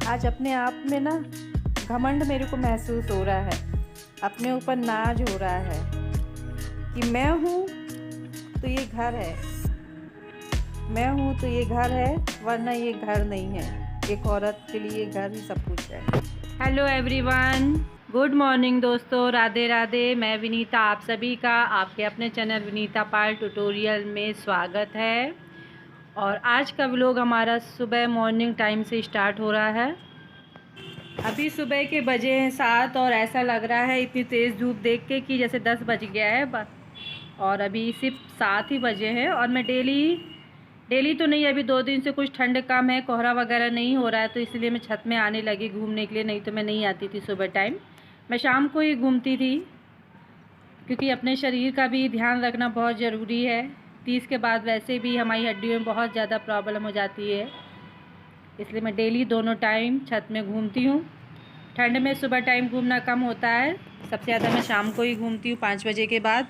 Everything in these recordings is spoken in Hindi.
आज अपने आप में ना घमंड मेरे को महसूस हो रहा है, अपने ऊपर नाज हो रहा है कि मैं हूँ तो ये घर है, मैं हूँ तो ये घर है, वरना ये घर नहीं है। एक औरत के लिए घर ही सब कुछ है। हेलो एवरीवन, गुड मॉर्निंग दोस्तों, राधे राधे। मैं विनीता, आप सभी का आपके अपने चैनल विनीता पाल ट्यूटोरियल में स्वागत है। और आज का व्लॉग हमारा सुबह मॉर्निंग टाइम से स्टार्ट हो रहा है। अभी सुबह के बजे हैं 7 और ऐसा लग रहा है इतनी तेज़ धूप देख के कि जैसे 10 बज गया है और अभी सिर्फ 7 ही बजे हैं। और मैं डेली तो नहीं, अभी 2 दिन से कुछ ठंड कम है, कोहरा वगैरह नहीं हो रहा है, तो इसलिए मैं छत में आने लगी घूमने के लिए। नहीं तो मैं नहीं आती थी सुबह टाइम, मैं शाम को ही घूमती थी, क्योंकि अपने शरीर का भी ध्यान रखना बहुत ज़रूरी है। 30 के बाद वैसे भी हमारी हड्डियों में बहुत ज़्यादा प्रॉब्लम हो जाती है, इसलिए मैं डेली दोनों टाइम छत में घूमती हूँ। ठंड में सुबह टाइम घूमना कम होता है, सबसे ज़्यादा मैं शाम को ही घूमती हूँ 5 बजे के बाद।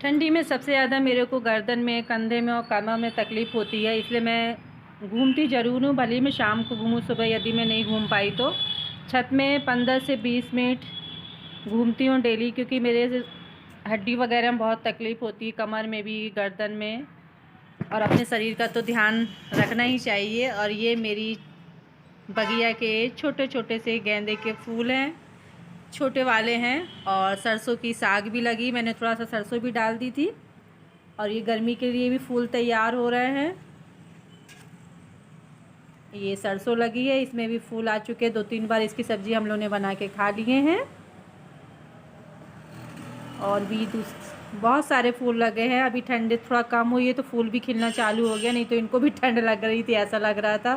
ठंडी में सबसे ज़्यादा मेरे को गर्दन में, कंधे में और कमर में तकलीफ़ होती है, इसलिए मैं घूमती ज़रूर हूँ, भले ही मैं शाम को घूमूँ। सुबह यदि मैं नहीं घूम पाई तो छत में 15 से 20 मिनट घूमती हूँ डेली, क्योंकि मेरे हड्डी वगैरह में बहुत तकलीफ़ होती है, कमर में भी, गर्दन में। और अपने शरीर का तो ध्यान रखना ही चाहिए। और ये मेरी बगिया के छोटे छोटे से गेंदे के फूल हैं, छोटे वाले हैं। और सरसों की साग भी लगी, मैंने थोड़ा सा सरसों भी डाल दी थी। और ये गर्मी के लिए भी फूल तैयार हो रहे हैं। ये सरसों लगी है, इसमें भी फूल आ चुके हैं। 2-3 बार इसकी सब्ज़ी हम लोगों ने बना के खा लिए हैं। और भी बहुत सारे फूल लगे हैं। अभी ठंड थोड़ा कम हुई है तो फूल भी खिलना चालू हो गया, नहीं तो इनको भी ठंड लग रही थी, ऐसा लग रहा था।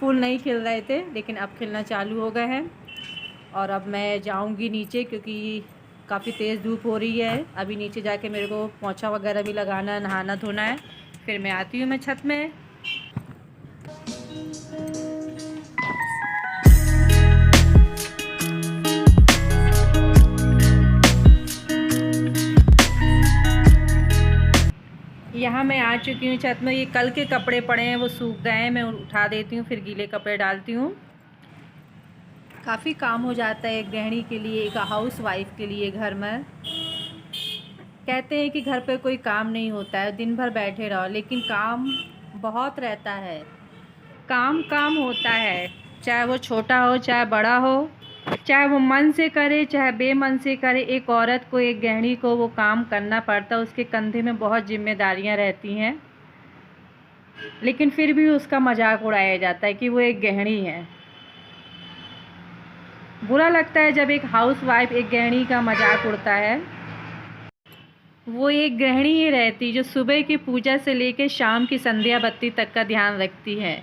फूल नहीं खिल रहे थे, लेकिन अब खिलना चालू हो गए हैं। और अब मैं जाऊंगी नीचे, क्योंकि काफ़ी तेज़ धूप हो रही है। अभी नीचे जाके मेरे को पोंछा वगैरह भी लगाना, नहाना धोना है, फिर मैं आती हूँ मैं छत में। यहाँ मैं आ चुकी हूँ छत में। ये कल के कपड़े पड़े हैं, वो सूख गए हैं, मैं उठा देती हूँ, फिर गीले कपड़े डालती हूँ। काफ़ी काम हो जाता है एक गृहिणी के लिए, एक हाउस वाइफ के लिए घर में। कहते हैं कि घर पे कोई काम नहीं होता है, दिन भर बैठे रहो, लेकिन काम बहुत रहता है। काम काम होता है, चाहे वो छोटा हो चाहे बड़ा हो, चाहे वो मन से करे चाहे बेमन से करे। एक औरत को, एक गृहिणी को वो काम करना पड़ता है। उसके कंधे में बहुत जिम्मेदारियां रहती हैं, लेकिन फिर भी उसका मजाक उड़ाया जाता है कि वो एक गृहिणी है। बुरा लगता है जब एक हाउस वाइफ, एक गृहिणी का मजाक उड़ता है। वो एक गृहिणी ही रहती जो सुबह की पूजा से लेकर शाम की संध्या बत्ती तक का ध्यान रखती है।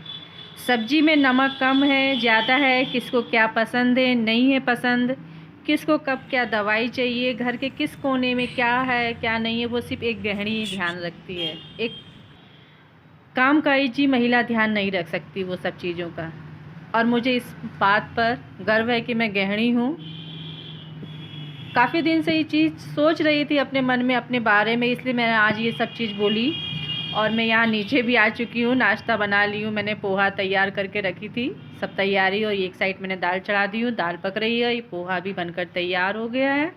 सब्जी में नमक कम है, ज़्यादा है, किसको क्या पसंद है, नहीं है पसंद, किसको कब क्या दवाई चाहिए, घर के किस कोने में क्या है क्या नहीं है, वो सिर्फ एक गृहिणी ही ध्यान रखती है। एक कामकाजी महिला ध्यान नहीं रख सकती वो सब चीज़ों का। और मुझे इस बात पर गर्व है कि मैं गृहिणी हूँ। काफ़ी दिन से ये चीज़ सोच रही थी अपने मन में, अपने बारे में, इसलिए मैंने आज ये सब चीज़ बोली। और मैं यहाँ नीचे भी आ चुकी हूँ, नाश्ता बना ली हूँ, मैंने पोहा तैयार करके रखी थी, सब तैयारी। और एक साइड मैंने दाल चढ़ा दी हूँ, दाल पक रही है, ये पोहा भी बनकर तैयार हो गया है।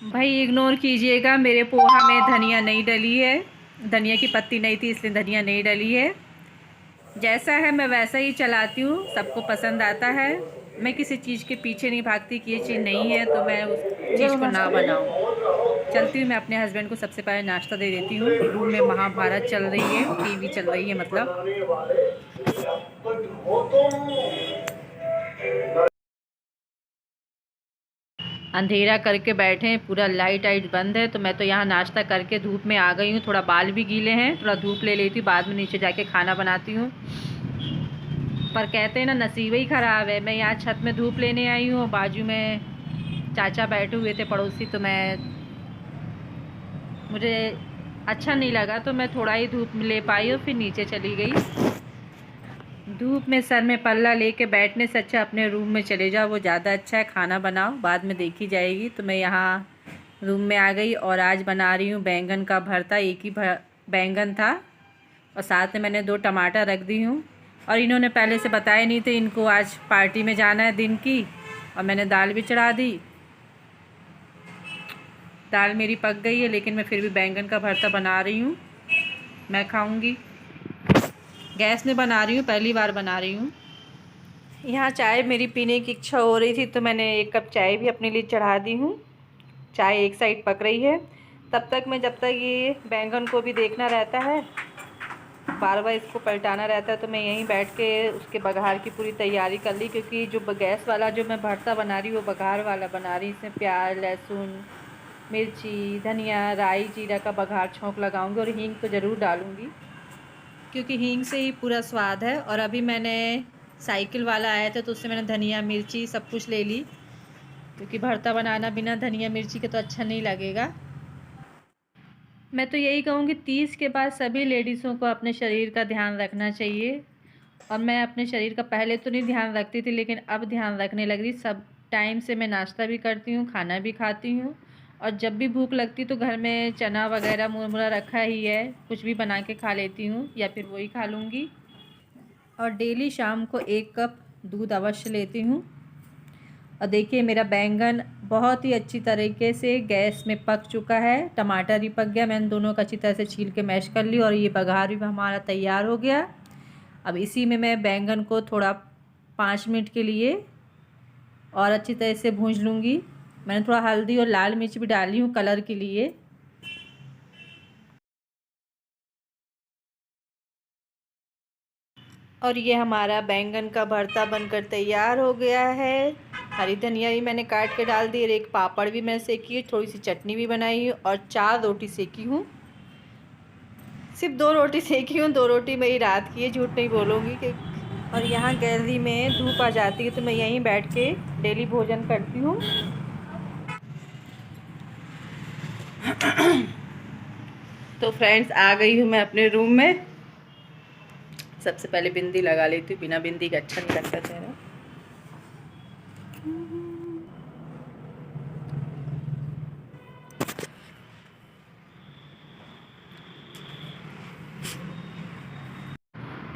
भाई इग्नोर कीजिएगा, मेरे पोहा में धनिया नहीं डली है, धनिया की पत्ती नहीं थी, इसलिए धनिया नहीं डली है। जैसा है मैं वैसा ही चलाती हूँ, सबको पसंद आता है। मैं किसी चीज़ के पीछे नहीं भागती कि ये चीज़ नहीं है तो मैं उस चीज़ को ना बनाऊँ। चलती हूँ, मैं अपने हस्बैंड को सबसे पहले नाश्ता दे देती हूँ। रूम में महाभारत चल रही है, टीवी चल रही है मतलब। अंधेरा करके बैठे हैं, पूरा लाइट वाइट बंद है। तो मैं तो यहाँ नाश्ता करके धूप में आ गई हूँ। थोड़ा बाल भी गीले हैं, थोड़ा धूप ले लेती हूँ, बाद में नीचे जाके खाना बनाती हूँ। पर कहते हैं ना, नसीब ही ख़राब है। मैं यहाँ छत में धूप लेने आई हूँ, बाजू में चाचा बैठे हुए थे पड़ोसी, तो मुझे अच्छा नहीं लगा, तो मैं थोड़ा ही धूप ले पाई और फिर नीचे चली गई। धूप में सर में पल्ला लेके बैठने से अच्छा अपने रूम में चले जाओ, वो ज़्यादा अच्छा है। खाना बनाओ, बाद में देखी जाएगी। तो मैं यहाँ रूम में आ गई और आज बना रही हूँ बैंगन का भरता। एक ही बैंगन था और साथ में मैंने 2 टमाटर रख दी हूँ। और इन्होंने पहले से बताया नहीं थे, इनको आज पार्टी में जाना है दिन की, और मैंने दाल भी चढ़ा दी। दाल मेरी पक गई है, लेकिन मैं फिर भी बैंगन का भरता बना रही हूँ, मैं खाऊंगी। गैस में बना रही हूँ, पहली बार बना रही हूँ। यहाँ चाय मेरी पीने की इच्छा हो रही थी, तो मैंने 1 कप चाय भी अपने लिए चढ़ा दी हूँ। चाय एक साइड पक रही है, तब तक मैं, जब तक ये बैंगन को भी देखना रहता है, बार बार इसको पलटाना रहता है, तो मैं यहीं बैठ के उसके बघार की पूरी तैयारी कर ली। क्योंकि जो गैस वाला जो मैं भरता बना रही हूँ वो बघार वाला बना रही। इसमें प्याज, लहसुन, मिर्ची, धनिया, राई, जीरा का बघार छौंक लगाऊंगी, और हींग तो ज़रूर डालूंगी, क्योंकि हींग से ही पूरा स्वाद है। और अभी मैंने साइकिल वाला आया था, तो उससे मैंने धनिया, मिर्ची सब कुछ ले ली, क्योंकि भरता बनाना बिना धनिया मिर्ची के तो अच्छा नहीं लगेगा। मैं तो यही कहूँगी 30 के बाद सभी लेडीज़ों को अपने शरीर का ध्यान रखना चाहिए। और मैं अपने शरीर का पहले तो नहीं ध्यान रखती थी, लेकिन अब ध्यान रखने लग रही। सब टाइम से मैं नाश्ता भी करती हूँ, खाना भी खाती हूँ, और जब भी भूख लगती तो घर में चना वगैरह मुरमुरा रखा ही है, कुछ भी बना के खा लेती हूँ, या फिर वही खा लूँगी। और डेली शाम को 1 कप दूध अवश्य लेती हूँ। और देखिए मेरा बैंगन बहुत ही अच्छी तरीके से गैस में पक चुका है, टमाटर भी पक गया। मैंने दोनों को अच्छी तरह से छील के मैश कर ली, और ये बघार भी हमारा तैयार हो गया। अब इसी में मैं बैंगन को थोड़ा 5 मिनट के लिए और अच्छी तरह से भूंज लूँगी। मैंने थोड़ा हल्दी और लाल मिर्च भी डाली हूँ कलर के लिए। और ये हमारा बैंगन का भरता बनकर तैयार हो गया है। हरी धनिया भी मैंने काट के डाल दी, और एक पापड़ भी मैंने सेकी है, थोड़ी सी चटनी भी बनाई है, और 4 रोटी सेकी हूँ। सिर्फ 2 रोटी सेकी हूँ, 2 रोटी मेरी रात की है, झूठ नहीं बोलूँगी कि। और यहाँ गैलरी में धूप आ जाती है, तो मैं यहीं बैठ के डेली भोजन करती हूँ। तो फ्रेंड्स, आ गई हूँ मैं अपने रूम में। सबसे पहले बिंदी लगा लेती हूँ, बिना बिंदी का अच्छा नहीं लगता चेहरा।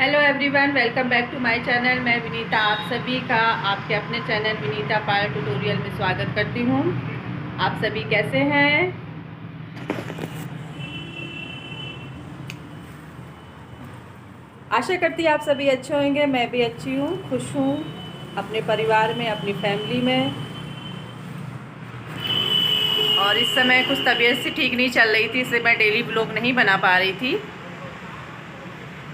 Hello everyone, welcome back to my channel. मैं विनीता आप सभी का आपके अपने चैनल विनीता पायल ट्यूटोरियल में स्वागत करती हूँ। आप सभी कैसे हैं? आशा करती आप सभी अच्छे होंगे। मैं भी अच्छी हूँ, खुश हूँ अपने परिवार में, अपनी फैमिली में। और इस समय कुछ तबीयत सी ठीक नहीं चल रही थी, इसलिए मैं डेली व्लॉग नहीं बना पा रही थी।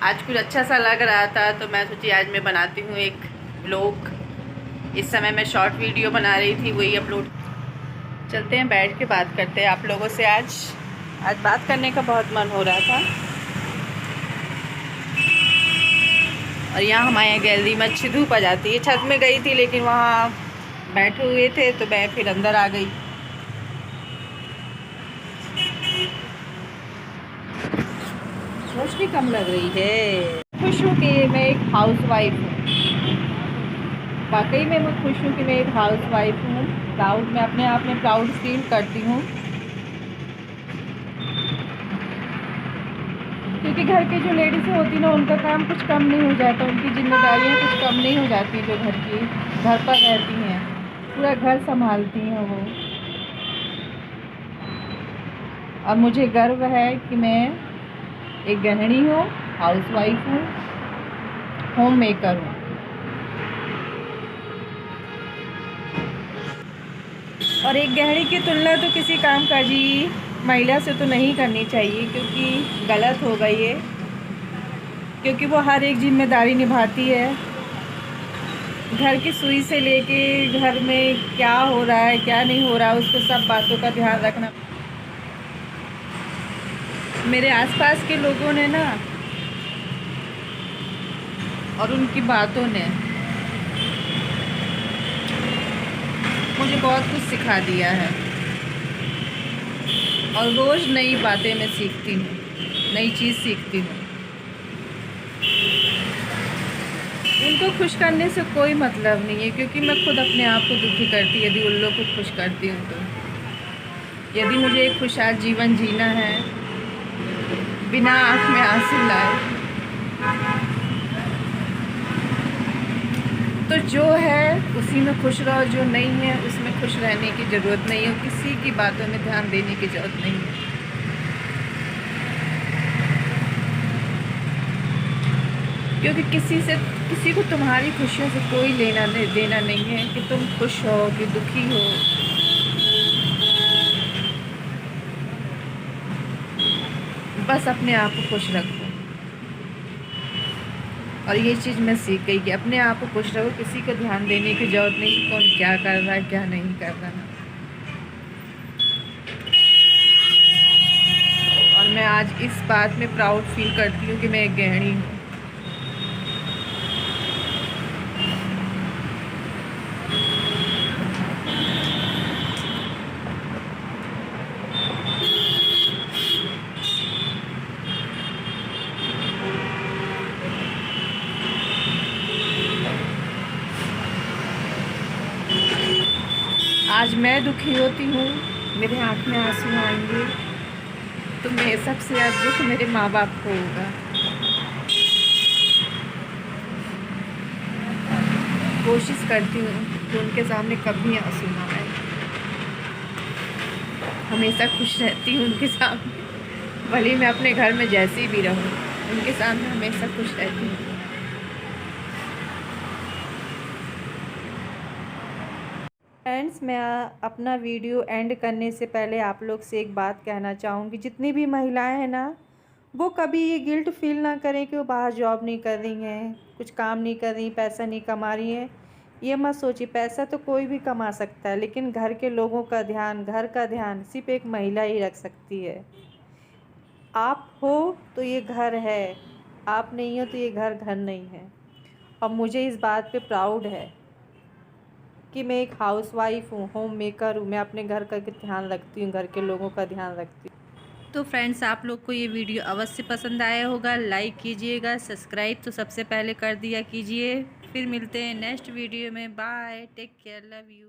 आज कुछ अच्छा सा लग रहा था, तो मैं सोची आज मैं बनाती हूँ एक व्लॉग। इस समय मैं शॉर्ट वीडियो बना रही थी, वही अपलोड। चलते हैं, बैठ के बात करते हैं आप लोगों से। आज बात करने का बहुत मन हो रहा था। और यहाँ हमारे यहाँ गैलरी में अच्छी धूप आ जाती है। छत में गई थी, लेकिन वहाँ बैठे हुए थे, तो मैं फिर अंदर आ गई। रोशनी कम लग रही है। खुश हूँ कि मैं एक हाउसवाइफ हूँ। वाकई में मैं खुश हूँ कि मैं एक हाउसवाइफ हूँ। प्राउड, मैं अपने आप में प्राउड फील करती हूँ, क्योंकि घर की जो लेडीज़ होती ना, उनका काम कुछ कम नहीं हो जाता, उनकी जिम्मेदारियाँ कुछ कम नहीं हो जाती। जो घर पर रहती हैं, पूरा घर संभालती हैं वो। और मुझे गर्व है कि मैं एक गृहिणी हूँ, हाउसवाइफ हूँ, होम मेकर हूँ। और एक गृहिणी की तुलना तो किसी कामकाजी महिला से तो नहीं करनी चाहिए, क्योंकि गलत होगा ये। क्योंकि वो हर एक जिम्मेदारी निभाती है, घर की सुई से लेके घर में क्या हो रहा है क्या नहीं हो रहा है, उसको सब बातों का ध्यान रखना। मेरे आसपास के लोगों ने ना, और उनकी बातों ने मुझे बहुत कुछ सिखा दिया है। और रोज़ नई बातें मैं सीखती हूँ, नई चीज़ सीखती हूँ। उनको खुश करने से कोई मतलब नहीं है, क्योंकि मैं खुद अपने आप को दुखी करती यदि उन लोग को खुश करती हूँ तो। यदि मुझे एक खुशहाल जीवन जीना है बिना आँख में आंसू लाए, तो जो है उसी में खुश रहो, जो नहीं है उसमें खुश रहने की ज़रूरत नहीं है, किसी की बातों में ध्यान देने की ज़रूरत नहीं है। क्योंकि किसी को तुम्हारी खुशियों से कोई लेना देना नहीं है कि तुम खुश हो कि दुखी हो। बस अपने आप को खुश रखो। और ये चीज़ मैं सीख गई कि अपने आप को खुश रखो, किसी को ध्यान देने की ज़रूरत नहीं कि कौन क्या कर रहा है क्या नहीं कर रहा है। और मैं आज इस बात में प्राउड फील करती हूँ कि मैं एक गृहिणी हूँ। आज मैं दुखी होती हूँ, मेरे आँख में आंसू आएंगे, तो मैं सबसे ज़्यादा दुख मेरे माँ बाप को होगा। कोशिश करती हूँ कि उनके सामने कभी आंसू ना आए, हमेशा खुश रहती हूँ उनके सामने। भले मैं अपने घर में जैसी भी रहूँ, उनके सामने हमेशा खुश रहती हूँ। फ्रेंड्स, मैं अपना वीडियो एंड करने से पहले आप लोग से एक बात कहना चाहूँगी। जितनी भी महिलाएं हैं ना, वो कभी ये गिल्ट फील ना करें कि वो बाहर जॉब नहीं कर रही हैं, कुछ काम नहीं कर रही, पैसा नहीं कमा रही हैं। ये मत सोचिए, पैसा तो कोई भी कमा सकता है, लेकिन घर के लोगों का ध्यान, घर का ध्यान सिर्फ एक महिला ही रख सकती है। आप हो तो ये घर है, आप नहीं हो तो ये घर नहीं है। और मुझे इस बात पे प्राउड है कि मैं एक हाउसवाइफ हूँ, होम मेकर हूँ। मैं अपने घर का ध्यान रखती हूँ, घर के लोगों का ध्यान रखती हूँ। तो फ्रेंड्स, आप लोग को ये वीडियो अवश्य पसंद आया होगा। लाइक कीजिएगा, सब्सक्राइब तो सबसे पहले कर दिया कीजिए। फिर मिलते हैं नेक्स्ट वीडियो में। Bye, take care, love you.